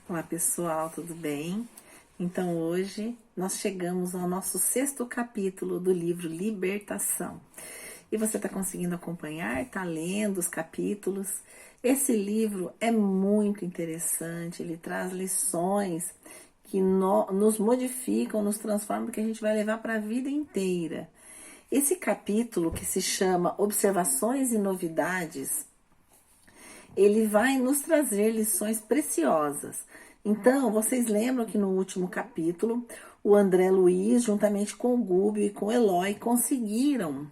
Olá pessoal, tudo bem? Então hoje nós chegamos ao nosso 6º capítulo do livro Libertação. E você está conseguindo acompanhar? Está lendo os capítulos? Esse livro é muito interessante, ele traz lições que nos modificam, nos transformam, que a gente vai levar para a vida inteira. Esse capítulo, que se chama Observações e Novidades, ele vai nos trazer lições preciosas. Então, vocês lembram que no último capítulo, o André Luiz, juntamente com o Gúbio e com o Eloy, conseguiram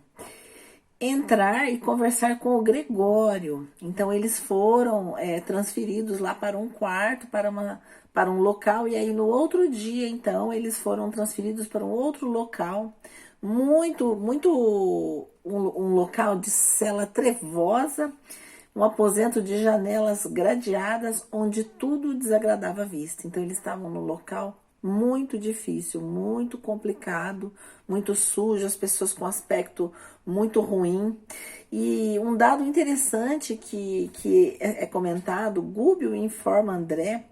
entrar e conversar com o Gregório. Então, eles foram transferidos lá para um quarto, para um local, e aí no outro dia, então, eles foram transferidos para um outro local, um local de cela trevosa, um aposento de janelas gradeadas, onde tudo desagradava a vista. Então, eles estavam no local muito difícil, muito complicado, muito sujo, as pessoas com aspecto muito ruim. E um dado interessante que é comentado, Gúbio informa André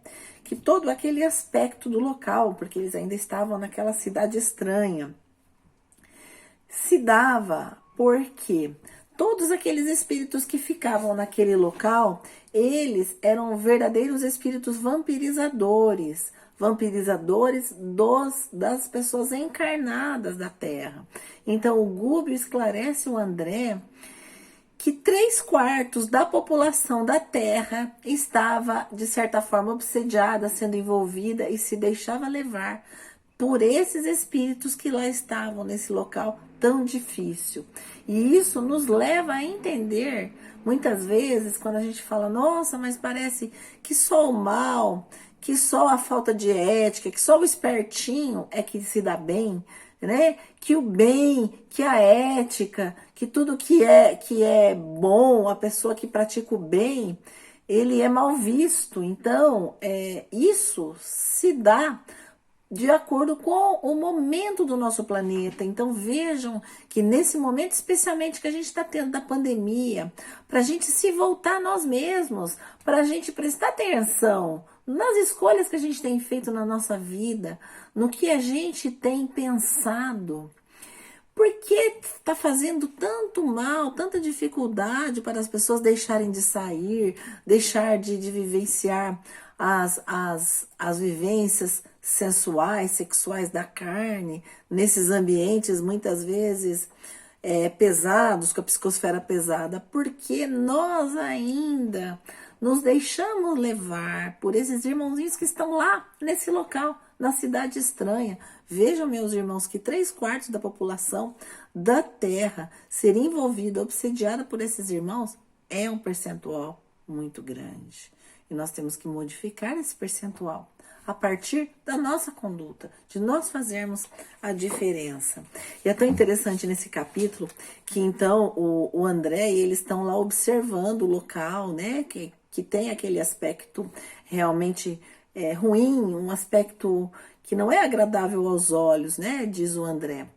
que todo aquele aspecto do local, porque eles ainda estavam naquela cidade estranha, se dava porque todos aqueles espíritos que ficavam naquele local, eles eram verdadeiros espíritos vampirizadores das pessoas encarnadas da Terra. Então o Gúbio esclarece o André que 3/4 da população da Terra estava, de certa forma, obsediada, sendo envolvida e se deixava levar por esses espíritos que lá estavam nesse local tão difícil. E isso nos leva a entender, muitas vezes, quando a gente fala, nossa, mas parece que só o mal, que só a falta de ética, que só o espertinho é que se dá bem, né? Que o bem, que a ética, que tudo que é bom, a pessoa que pratica o bem, ele é mal visto. Então, isso se dá de acordo com o momento do nosso planeta. Então vejam que nesse momento, especialmente que a gente está tendo da pandemia, para a gente se voltar a nós mesmos, para a gente prestar atenção nas escolhas que a gente tem feito na nossa vida, no que a gente tem pensado. Por que está fazendo tanto mal, tanta dificuldade para as pessoas deixarem de sair, deixar de vivenciar as vivências sensuais, sexuais da carne, nesses ambientes muitas vezes pesados, com a psicosfera pesada? Porque nós ainda nos deixamos levar por esses irmãozinhos que estão lá nesse local, na cidade estranha. Vejam, meus irmãos, que 3/4 da população da Terra ser envolvida, obsediada por esses irmãos, é um percentual muito grande. E nós temos que modificar esse percentual a partir da nossa conduta, de nós fazermos a diferença. E é tão interessante nesse capítulo que então o André e eles estão lá observando o local, né, que tem aquele aspecto realmente ruim, um aspecto que não é agradável aos olhos, né, diz o André.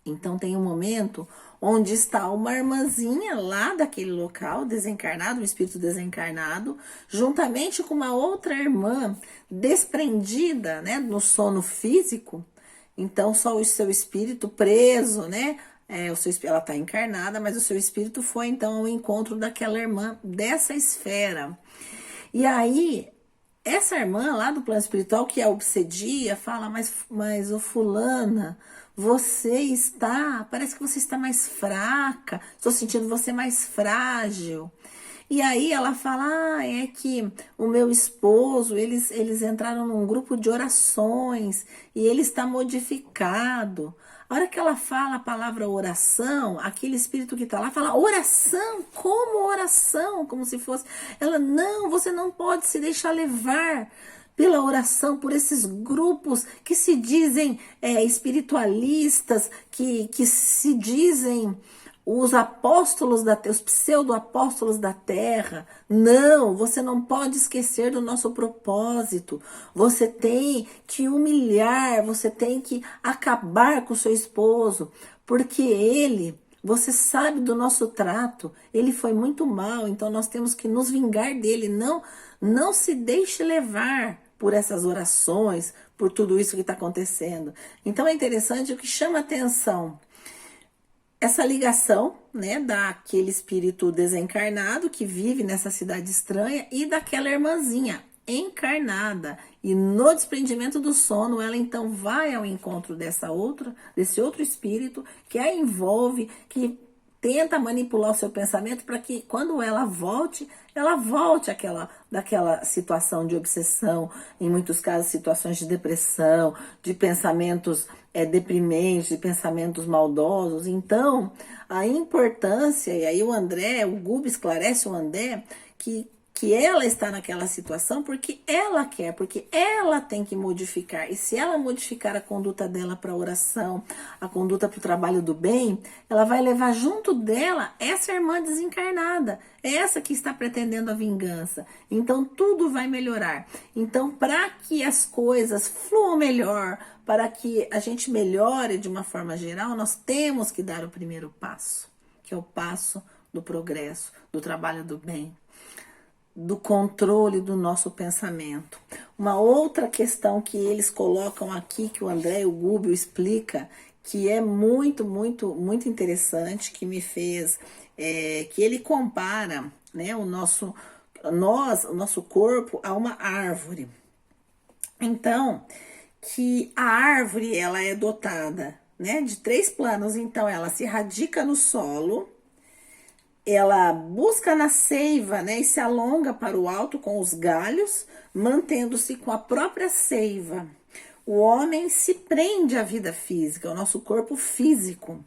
Então tem um momento onde está uma irmãzinha lá daquele local, desencarnado, um espírito desencarnado, juntamente com uma outra irmã desprendida, né, no sono físico. Então só o seu espírito preso, né, ela está encarnada, mas o seu espírito foi então ao encontro daquela irmã dessa esfera. E aí essa irmã lá do plano espiritual que a obsedia fala, mas ô fulana, parece que você está mais fraca, estou sentindo você mais frágil. E aí ela fala, é que o meu esposo, eles entraram num grupo de orações e ele está modificado. A hora que ela fala a palavra oração, aquele espírito que está lá fala, oração? Como oração? Como se fosse... Ela, não, você não pode se deixar levar pela oração, por esses grupos que se dizem espiritualistas, que se dizem os apóstolos os pseudo-apóstolos da terra. Não, você não pode esquecer do nosso propósito. Você tem que humilhar, você tem que acabar com o seu esposo, porque você sabe do nosso trato, ele foi muito mal, então nós temos que nos vingar dele, Não se deixe levar por essas orações, por tudo isso que está acontecendo. Então é interessante, o que chama atenção, essa ligação, né, daquele espírito desencarnado que vive nessa cidade estranha e daquela irmãzinha encarnada. E no desprendimento do sono, ela então vai ao encontro desse outro espírito que a envolve, que tenta manipular o seu pensamento para que quando ela volte daquela situação de obsessão, em muitos casos situações de depressão, de pensamentos deprimentes, de pensamentos maldosos. Então, a importância, e aí o Gubi esclarece o André, que ela está naquela situação porque ela quer, porque ela tem que modificar. E se ela modificar a conduta dela para a oração, a conduta para o trabalho do bem, ela vai levar junto dela essa irmã desencarnada, essa que está pretendendo a vingança. Então tudo vai melhorar. Então, para que as coisas fluam melhor, para que a gente melhore de uma forma geral, nós temos que dar o primeiro passo, que é o passo do progresso, do trabalho do bem, do controle do nosso pensamento. Uma outra questão que eles colocam aqui, que o André e o Gubbio explica, que é muito, muito, muito interessante, que me fez, que ele compara, né, o nosso corpo a uma árvore. Então, que a árvore, ela é dotada, né, de 3 planos. Então, ela se radica no solo, ela busca na seiva, né, e se alonga para o alto com os galhos, mantendo-se com a própria seiva. O homem se prende à vida física, ao nosso corpo físico.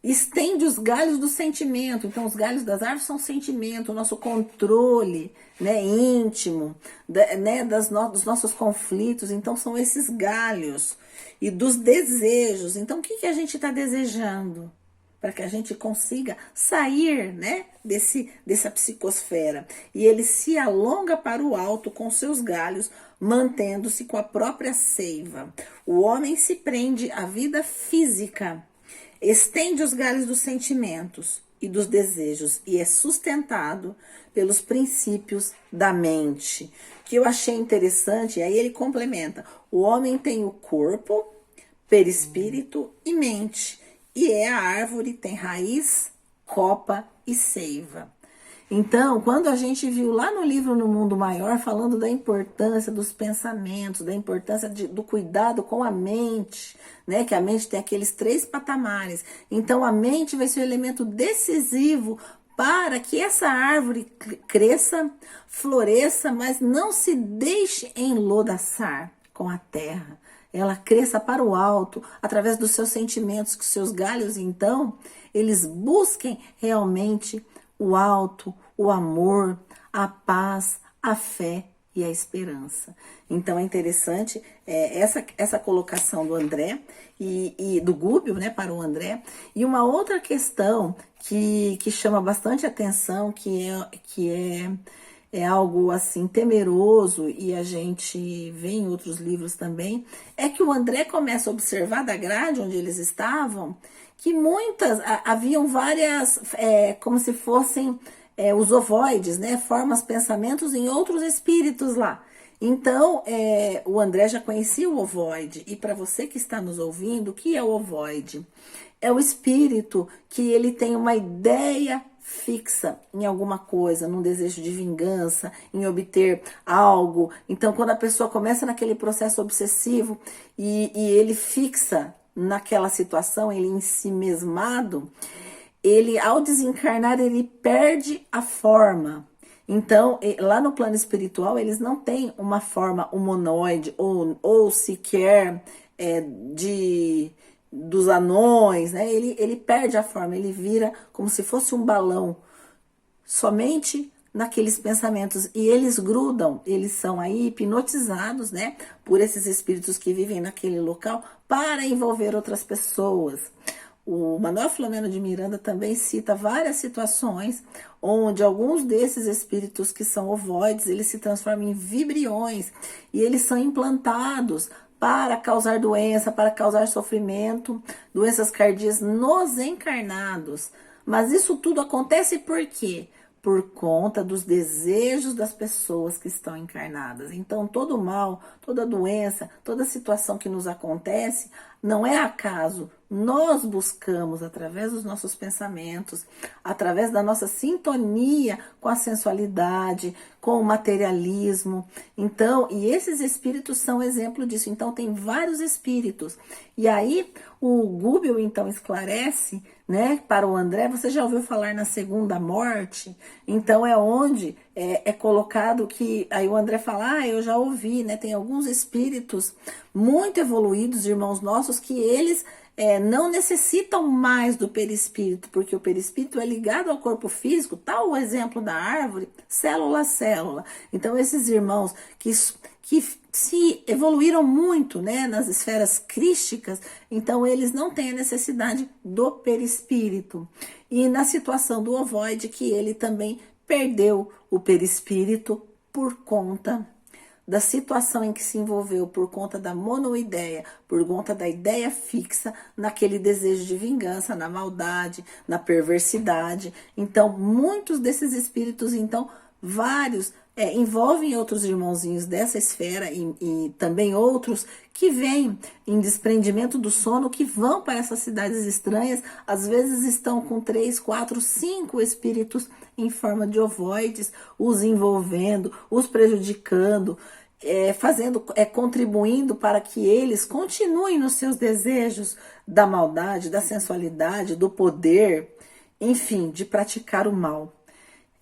Estende os galhos do sentimento. Então, os galhos das árvores são sentimento, o nosso controle, né, íntimo, né, dos nossos conflitos. Então, são esses galhos. E dos desejos. Então, o que a gente está desejando? Para que a gente consiga sair, né, dessa psicosfera. E ele se alonga para o alto com seus galhos, mantendo-se com a própria seiva. O homem se prende à vida física, estende os galhos dos sentimentos e dos desejos e é sustentado pelos princípios da mente. Que eu achei interessante, e aí ele complementa: o homem tem o corpo, perispírito e mente. E a árvore tem raiz, copa e seiva. Então, quando a gente viu lá no livro No Mundo Maior, falando da importância dos pensamentos, da importância do cuidado com a mente, né? Que a mente tem aqueles 3 patamares. Então, a mente vai ser o elemento decisivo para que essa árvore cresça, floresça, mas não se deixe enlodaçar com a terra. Ela cresça para o alto, através dos seus sentimentos, que seus galhos, então, eles busquem realmente o alto, o amor, a paz, a fé e a esperança. Então, é interessante essa colocação do André e do Gubbio, né, para o André. E uma outra questão que chama bastante atenção, que é algo assim temeroso, e a gente vê em outros livros também, é que o André começa a observar da grade onde eles estavam, que haviam várias, como se fossem os ovoides, né, formas, pensamentos em outros espíritos lá. Então, o André já conhecia o ovoide, e para você que está nos ouvindo, o que é o ovoide? É o espírito que ele tem uma ideia fixa em alguma coisa, num desejo de vingança, em obter algo. Então, quando a pessoa começa naquele processo obsessivo e ele fixa naquela situação, ele em si mesmado, ele, ao desencarnar, ele perde a forma. Então, lá no plano espiritual, eles não têm uma forma humanoide ou sequer dos anões, né? Ele perde a forma, ele vira como se fosse um balão, somente naqueles pensamentos, e eles grudam, eles são aí hipnotizados, né, por esses espíritos que vivem naquele local para envolver outras pessoas. O Manuel Filomeno de Miranda também cita várias situações onde alguns desses espíritos que são ovoides, eles se transformam em vibriões e eles são implantados para causar doença, para causar sofrimento, doenças cardíacas nos encarnados. Mas isso tudo acontece por quê? por conta dos desejos das pessoas que estão encarnadas. Então, todo mal, toda doença, toda situação que nos acontece não é acaso. Nós buscamos, através dos nossos pensamentos, através da nossa sintonia com a sensualidade, com o materialismo. Então, e esses espíritos são exemplo disso. Então, tem vários espíritos. E aí, o Gubbio, então, esclarece, né, para o André. Você já ouviu falar na segunda morte? Então, é onde é colocado que... Aí o André fala, eu já ouvi, né? Tem alguns espíritos muito evoluídos, irmãos nossos, que eles... não necessitam mais do perispírito, porque o perispírito é ligado ao corpo físico, tal o exemplo da árvore, célula a célula. Então, esses irmãos que se evoluíram muito, né, nas esferas crísticas, então eles não têm a necessidade do perispírito. E na situação do ovoide, que ele também perdeu o perispírito por conta da situação em que se envolveu, por conta da monoideia, por conta da ideia fixa naquele desejo de vingança, na maldade, na perversidade. Então, muitos desses espíritos, então, vários, envolvem outros irmãozinhos dessa esfera e também outros que vêm em desprendimento do sono, que vão para essas cidades estranhas, às vezes estão com 3, 4, 5 espíritos em forma de ovoides, os envolvendo, os prejudicando, contribuindo para que eles continuem nos seus desejos da maldade, da sensualidade, do poder, enfim, de praticar o mal.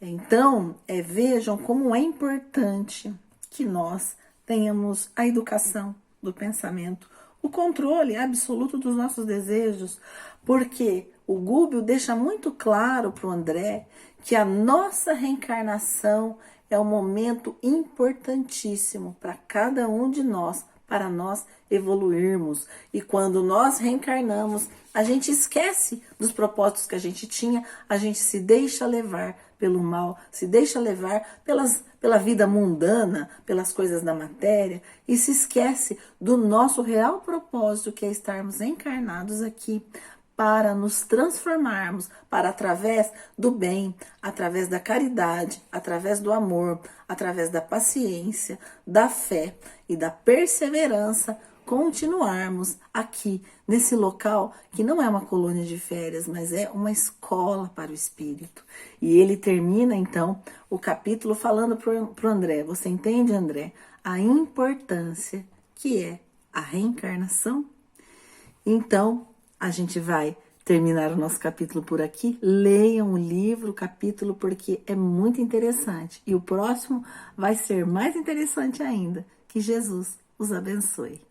Então, vejam como é importante que nós tenhamos a educação do pensamento, o controle absoluto dos nossos desejos, porque o Gubbio deixa muito claro para o André que a nossa reencarnação é um momento importantíssimo para cada um de nós, para nós evoluirmos. E quando nós reencarnamos, a gente esquece dos propósitos que a gente tinha, a gente se deixa levar pelo mal, se deixa levar pela vida mundana, pelas coisas da matéria, e se esquece do nosso real propósito, que é estarmos encarnados aqui para nos transformarmos, para através do bem, através da caridade, através do amor, através da paciência, da fé e da perseverança, continuarmos aqui nesse local que não é uma colônia de férias, mas é uma escola para o espírito. E ele termina então o capítulo falando para o André: você entende, André, a importância que é a reencarnação? Então, a gente vai terminar o nosso capítulo por aqui. Leiam o livro, o capítulo, porque é muito interessante. E o próximo vai ser mais interessante ainda. Que Jesus os abençoe.